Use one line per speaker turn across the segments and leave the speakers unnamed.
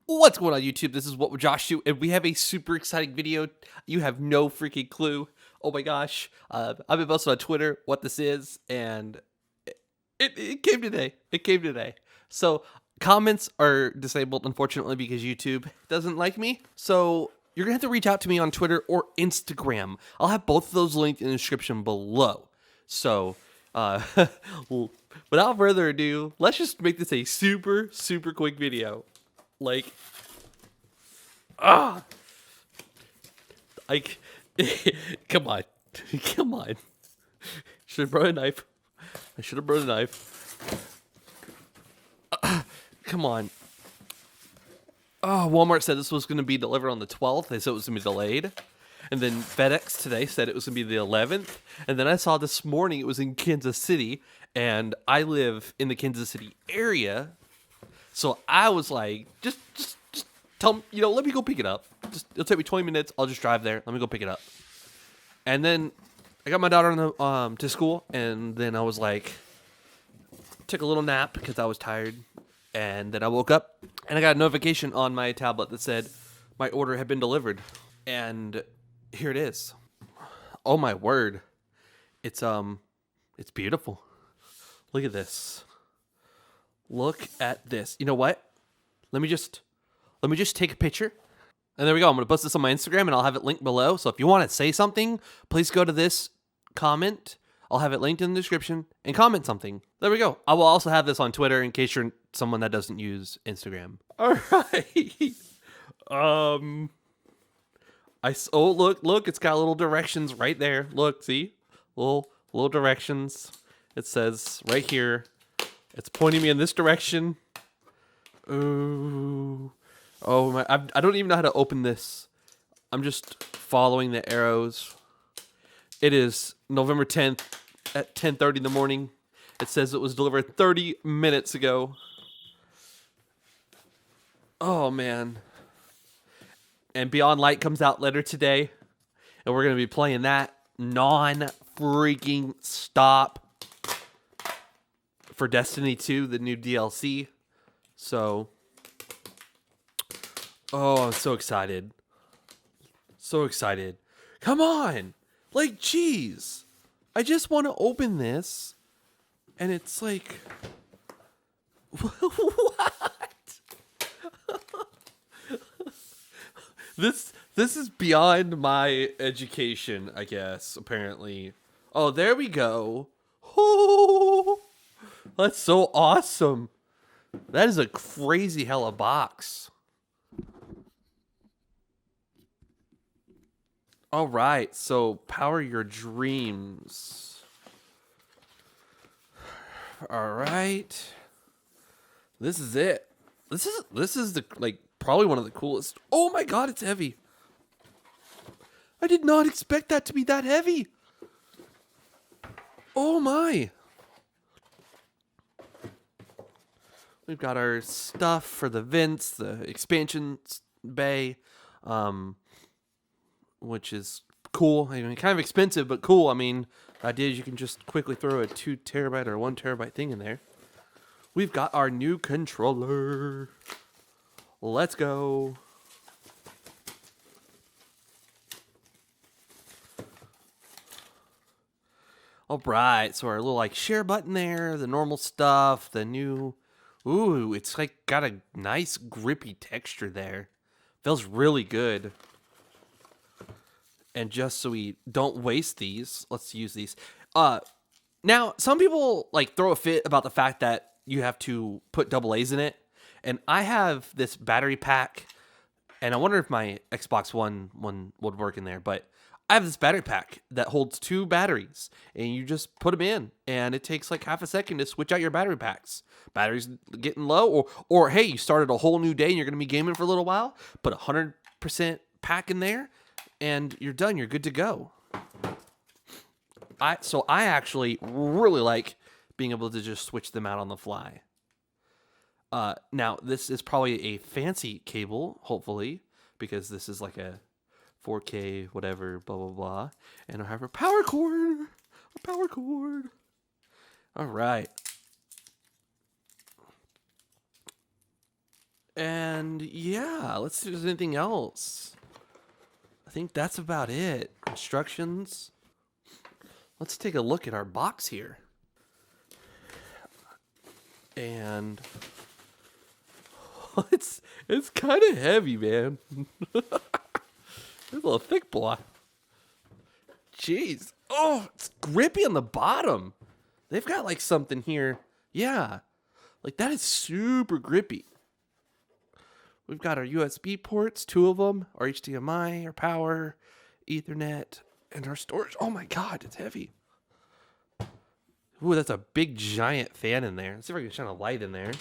What's going on, YouTube? This is What Would Josh Do, and we have a super exciting video. You have no freaking clue. Oh my gosh. I've been posting on Twitter what this is, and it came today. It came today. So, comments are disabled, unfortunately, because YouTube doesn't like me. So, you're going to have to reach out to me on Twitter or Instagram. I'll have both of those linked in the description below. So, without further ado, let's just make this a super, super quick video. Like, I come on, come on. Should have brought a knife. I should have brought a knife. Come on. Oh, Walmart said this was going to be delivered on the 12th. They said it was going to be delayed. And then FedEx today said it was going to be the 11th. And then I saw this morning it was in Kansas City. And I live in the Kansas City area. So I was like, just tell me, let me go pick it up. It'll take me 20 minutes. I'll just drive there. Let me go pick it up. And then I got my daughter on the, to school. And then I was like, took a little nap because I was tired. And then I woke up and I got a notification on my tablet that said my order had been delivered. And here it is. Oh my word. It's beautiful. Look at this. Look at this. You know what? Let me just take a picture. And there we go. I'm going to post this on my Instagram and I'll have it linked below. So if you want to say something, please go to this comment. I'll have it linked in the description and comment something. There we go. I will also have this on Twitter in case you're someone that doesn't use Instagram. All right. Oh, look, it's got little directions right there. Look, see? Little directions. It says right here. It's pointing me in this direction. Ooh. Oh my, I don't even know how to open this. I'm just following the arrows. It is November 10th at 10:30 in the morning. It says it was delivered 30 minutes ago. Oh man. And Beyond Light comes out later today. And we're going to be playing that non-freaking stop for Destiny 2, the new DLC. So, oh, I'm so excited. So excited. Come on. Like, geez. I just want to open this. And it's like, what? This is beyond my education, I guess, apparently. Oh, there we go. Oh, that's so awesome. That is a crazy hella box. All right, so power your dreams. All right. This is it. This is the probably one of the coolest. Oh my god, it's heavy. I did not expect that to be that heavy. Oh my. We've got our stuff for the vents, the expansion bay, which is cool. I mean, kind of expensive, but cool. I mean, the idea is you can just quickly throw a 2 terabyte or 1 terabyte thing in there. We've got our new controller. Let's go. All right, so our little share button there, the normal stuff, the new. Ooh, it's got a nice grippy texture there. Feels really good. And just so we don't waste these, let's use these. Now, some people throw a fit about the fact that you have to put double A's in it. And I have this battery pack, and I wonder if my Xbox One would work in there, but I have this battery pack that holds 2 batteries, and you just put them in, and it takes half a second to switch out your battery packs. Batteries getting low, or hey, you started a whole new day and you're going to be gaming for a little while, put 100% pack in there, and you're done. You're good to go. So I actually really like being able to just switch them out on the fly. Now, this is probably a fancy cable, hopefully, because this is like a 4K, whatever, blah, blah, blah. And I have a power cord. All right. And yeah, let's see if there's anything else. I think that's about it. Instructions. Let's take a look at our box here. And it's kind of heavy, man. It's a little thick boy. Jeez. Oh, it's grippy on the bottom. They've got like something here. Yeah. Like that is super grippy. We've got our USB ports, 2 of them, our HDMI, our power, Ethernet, and our storage. Oh my God, it's heavy. Ooh, that's a big giant fan in there. Let's see if I can shine a light in there.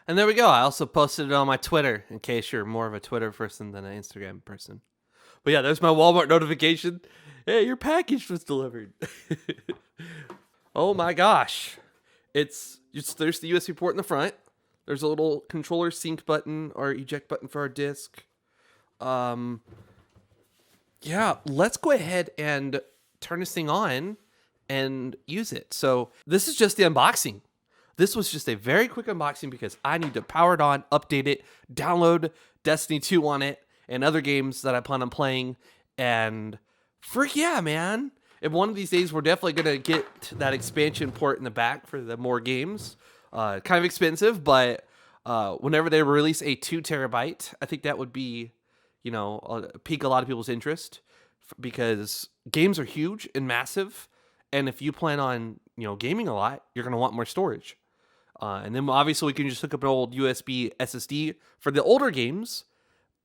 And there we go. I also posted it on my Twitter in case you're more of a Twitter person than an Instagram person. But yeah, there's my Walmart notification. Hey, your package was delivered. Oh my gosh. There's the USB port in the front. There's a little controller sync button or eject button for our disc. Yeah, let's go ahead and turn this thing on and use it. So this is just the unboxing. This was just a very quick unboxing because I need to power it on, update it, download Destiny 2 on it, and other games that I plan on playing. And frick yeah, man. If one of these days we're definitely going to get that expansion port in the back for the more games. Kind of expensive, but whenever they release a 2 terabyte, I think that would be, pique a lot of people's interest because games are huge and massive. And if you plan on, gaming a lot, you're going to want more storage. And then obviously we can just hook up an old USB SSD for the older games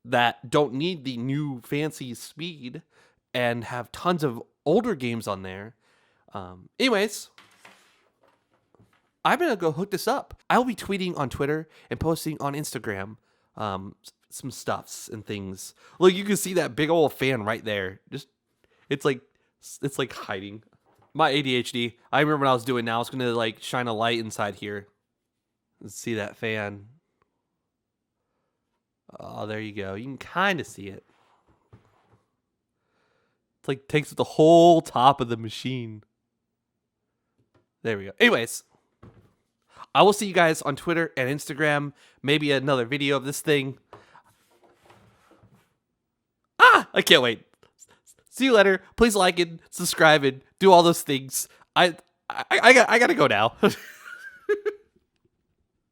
that don't need the new fancy speed and have tons of older games on there. Anyways, I'm going to go hook this up. I'll be tweeting on Twitter and posting on Instagram some stuffs and things. Look, you can see that big old fan right there. It's like hiding. My ADHD. I remember when I was doing now, I was going to shine a light inside here. Let's see that fan. Oh, there you go. You can kind of see it. It's takes up the whole top of the machine. There we go. Anyways, I will see you guys on Twitter and Instagram. Maybe another video of this thing. I can't wait. See you later. Please like it, subscribe it, do all those things. I gotta go now.